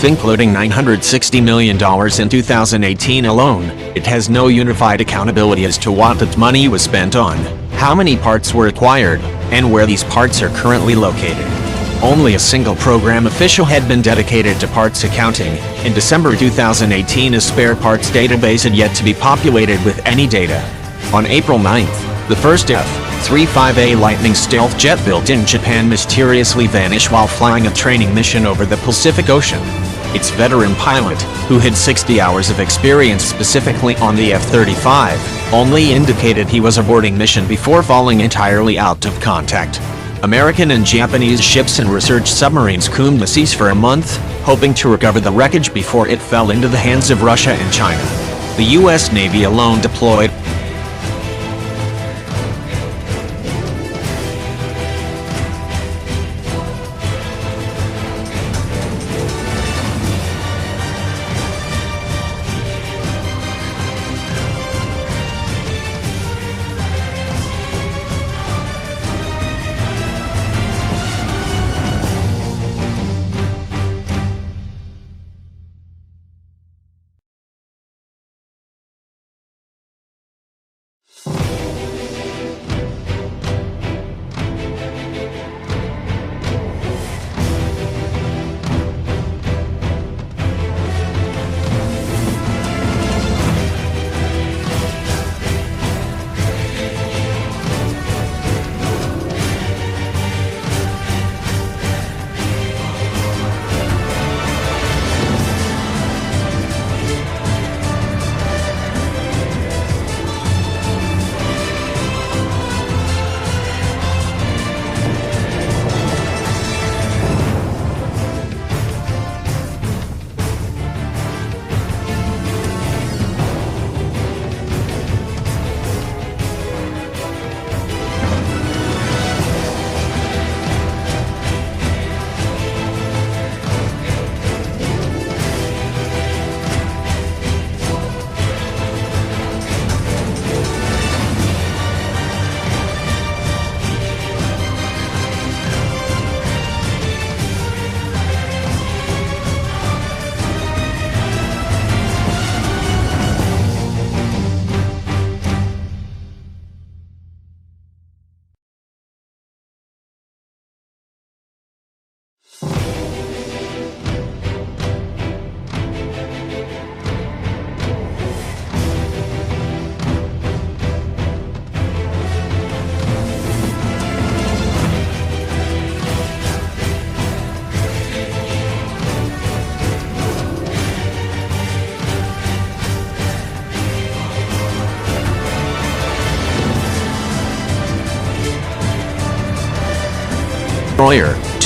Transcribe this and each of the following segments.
Including $960 million in 2018 alone, it has no unified accountability as to what that money was spent on, how many parts were acquired, and where these parts are currently located. Only a single program official had been dedicated to parts accounting. In December 2018, a spare parts database had yet to be populated with any data. On April 9th, the first F-35A Lightning stealth jet built in Japan mysteriously vanished while flying a training mission over the Pacific Ocean. Its veteran pilot, who had 60 hours of experience specifically on the F-35, only indicated he was aborting mission before falling entirely out of contact. American and Japanese ships and research submarines combed the seas for a month, hoping to recover the wreckage before it fell into the hands of Russia and China. The U.S. Navy alone deployed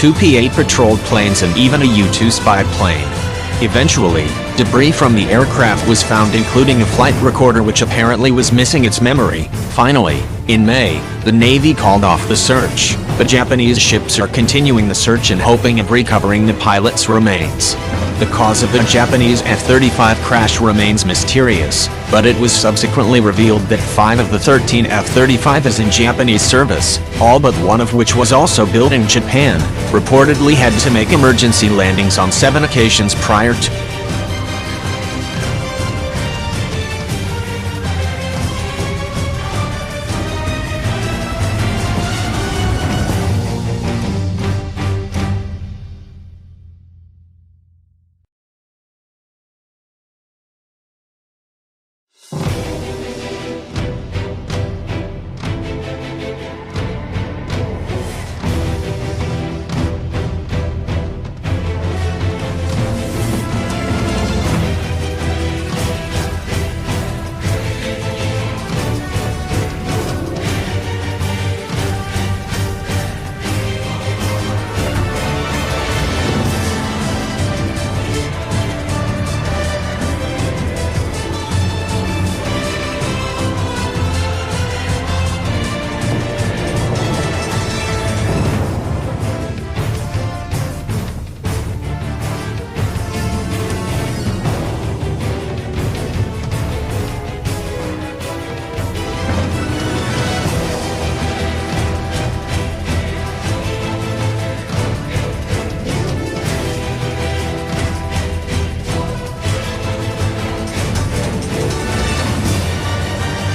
two P-8 patrolled planes and even a U-2 spy plane. Eventually, debris from the aircraft was found, including a flight recorder which apparently was missing its memory. Finally, in May, the Navy called off the search, but Japanese ships are continuing the search and hoping of recovering the pilot's remains. The cause of the Japanese F-35 crash remains mysterious, but it was subsequently revealed that 5 of the 13 F-35s in Japanese service, all but one of which was also built in Japan, reportedly had to make emergency landings on 7 occasions prior to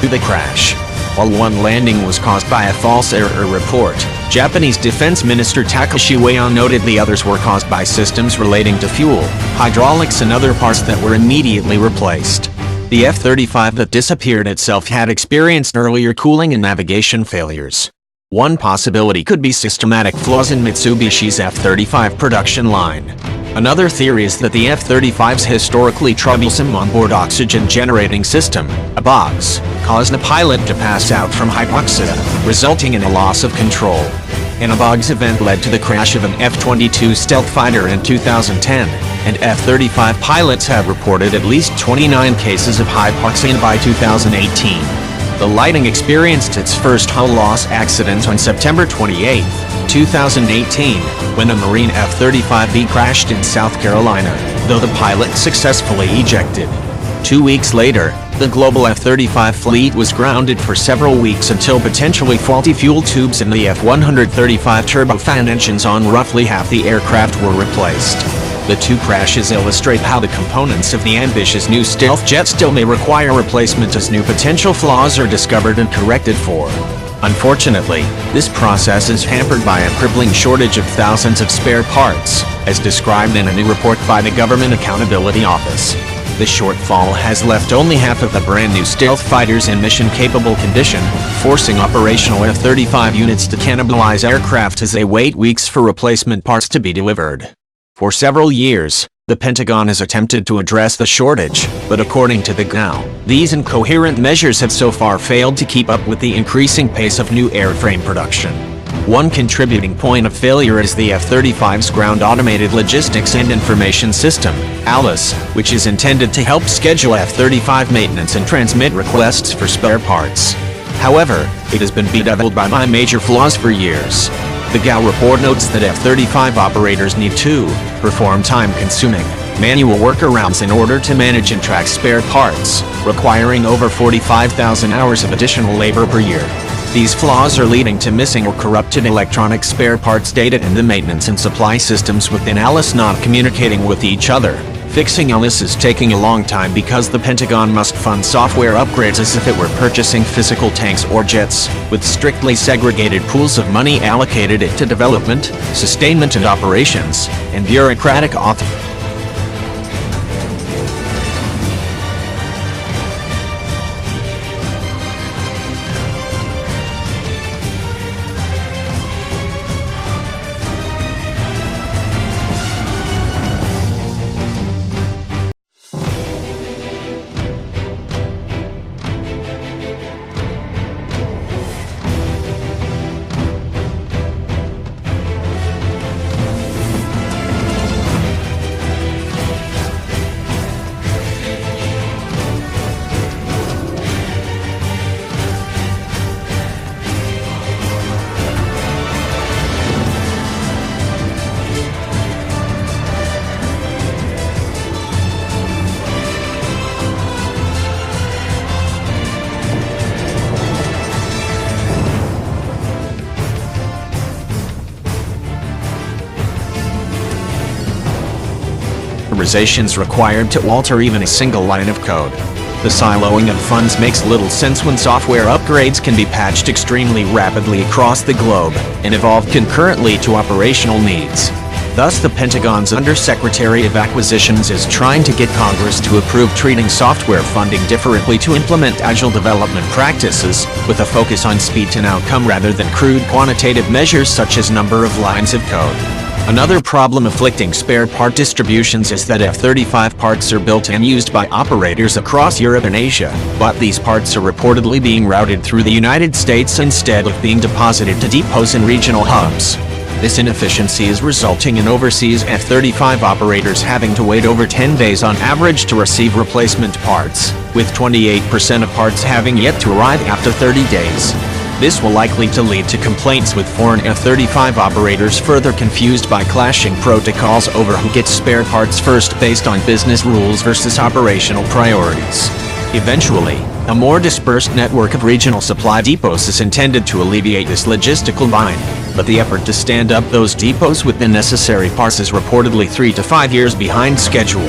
the crash. While one landing was caused by a false error report, Japanese Defense Minister Takashi Weian noted the others were caused by systems relating to fuel, hydraulics and other parts that were immediately replaced. The F-35 that disappeared itself had experienced earlier cooling and navigation failures. One possibility could be systematic flaws in Mitsubishi's F-35 production line. Another theory is that the F-35's historically troublesome onboard oxygen generating system, a box, caused the pilot to pass out from hypoxia, resulting in a loss of control. An ABOGS event led to the crash of an F-22 stealth fighter in 2010, and F-35 pilots have reported at least 29 cases of hypoxia by 2018. The Lightning experienced its first hull loss accident on September 28, 2018, when a Marine F-35B crashed in South Carolina, though the pilot successfully ejected. 2 weeks later, the global F-35 fleet was grounded for several weeks until potentially faulty fuel tubes in the F-135 turbofan engines on roughly half the aircraft were replaced. The two crashes illustrate how the components of the ambitious new stealth jet still may require replacement as new potential flaws are discovered and corrected for. Unfortunately, this process is hampered by a crippling shortage of thousands of spare parts, as described in a new report by the Government Accountability Office. The shortfall has left only half of the brand new stealth fighters in mission-capable condition, forcing operational F-35 units to cannibalize aircraft as they wait weeks for replacement parts to be delivered. For several years, the Pentagon has attempted to address the shortage, but according to the GAO, these incoherent measures have so far failed to keep up with the increasing pace of new airframe production. One contributing point of failure is the F-35's Ground Automated Logistics and Information System, ALIS, which is intended to help schedule F-35 maintenance and transmit requests for spare parts. However, it has been bedeviled by major flaws for years. The GAO report notes that F-35 operators need to perform time-consuming, manual workarounds in order to manage and track spare parts, requiring over 45,000 hours of additional labor per year. These flaws are leading to missing or corrupted electronic spare parts data and the maintenance and supply systems within ALIS not communicating with each other. Fixing ALIS is taking a long time because the Pentagon must fund software upgrades as if it were purchasing physical tanks or jets, with strictly segregated pools of money allocated to development, sustainment and operations, and bureaucratic authority. Authorizations required to alter even a single line of code. The siloing of funds makes little sense when software upgrades can be patched extremely rapidly across the globe and evolve concurrently to operational needs. Thus, the Pentagon's Undersecretary of Acquisitions is trying to get Congress to approve treating software funding differently to implement agile development practices, with a focus on speed and outcome rather than crude quantitative measures such as number of lines of code. Another problem afflicting spare part distributions is that F-35 parts are built and used by operators across Europe and Asia, but these parts are reportedly being routed through the United States instead of being deposited to depots and regional hubs. This inefficiency is resulting in overseas F-35 operators having to wait over 10 days on average to receive replacement parts, with 28% of parts having yet to arrive after 30 days. This will likely to lead to complaints with foreign F-35 operators further confused by clashing protocols over who gets spare parts first based on business rules versus operational priorities. Eventually, a more dispersed network of regional supply depots is intended to alleviate this logistical bind, but the effort to stand up those depots with the necessary parts is reportedly 3 to 5 years behind schedule.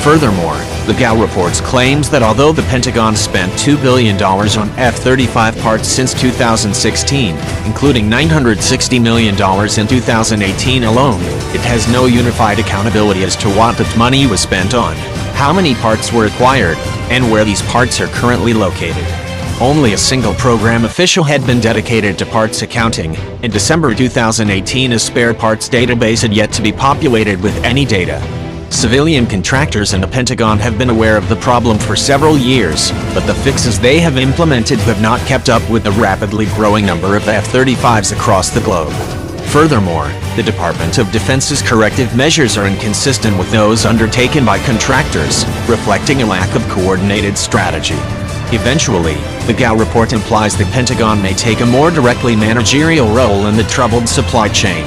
Furthermore, the GAO reports claims that although the Pentagon spent $2 billion on F-35 parts since 2016, including $960 million in 2018 alone, it has no unified accountability as to what that money was spent on, how many parts were acquired, and where these parts are currently located. Only a single program official had been dedicated to parts accounting. In December 2018, a spare parts database had yet to be populated with any data. Civilian contractors and the Pentagon have been aware of the problem for several years, but the fixes they have implemented have not kept up with the rapidly growing number of F-35s across the globe. Furthermore, the Department of Defense's corrective measures are inconsistent with those undertaken by contractors, reflecting a lack of coordinated strategy. Eventually, the GAO report implies the Pentagon may take a more directly managerial role in the troubled supply chain.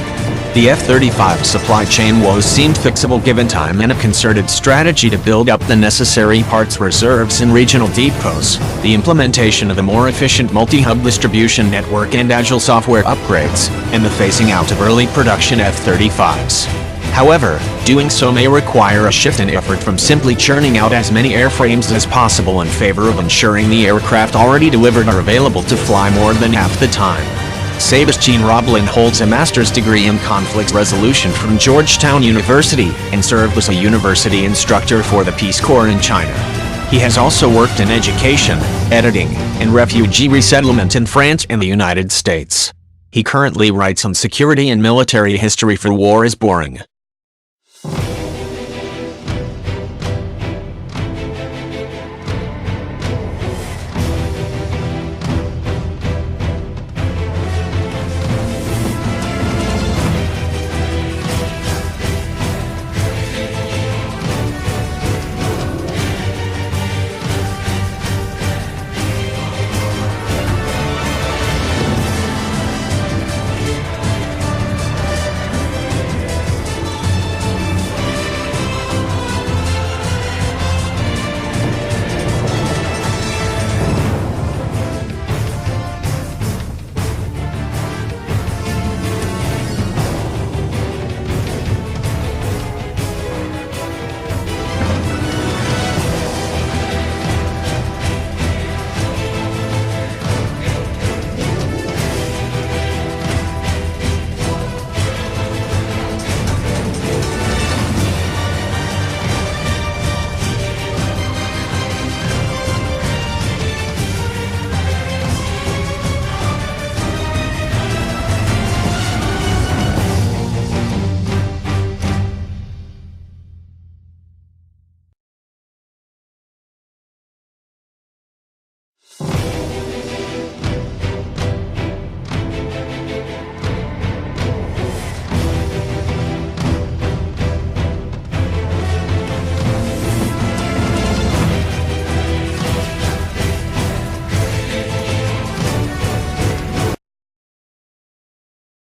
The F-35 supply chain woes seemed fixable given time and a concerted strategy to build up the necessary parts reserves in regional depots, the implementation of a more efficient multi-hub distribution network and agile software upgrades, and the phasing out of early production F-35s. However, doing so may require a shift in effort from simply churning out as many airframes as possible in favor of ensuring the aircraft already delivered are available to fly more than half the time. Sebastian Roblin holds a master's degree in conflict resolution from Georgetown University and served as a university instructor for the Peace Corps in China. He has also worked in education, editing, and refugee resettlement in France and the United States. He currently writes on security and military history for War is Boring.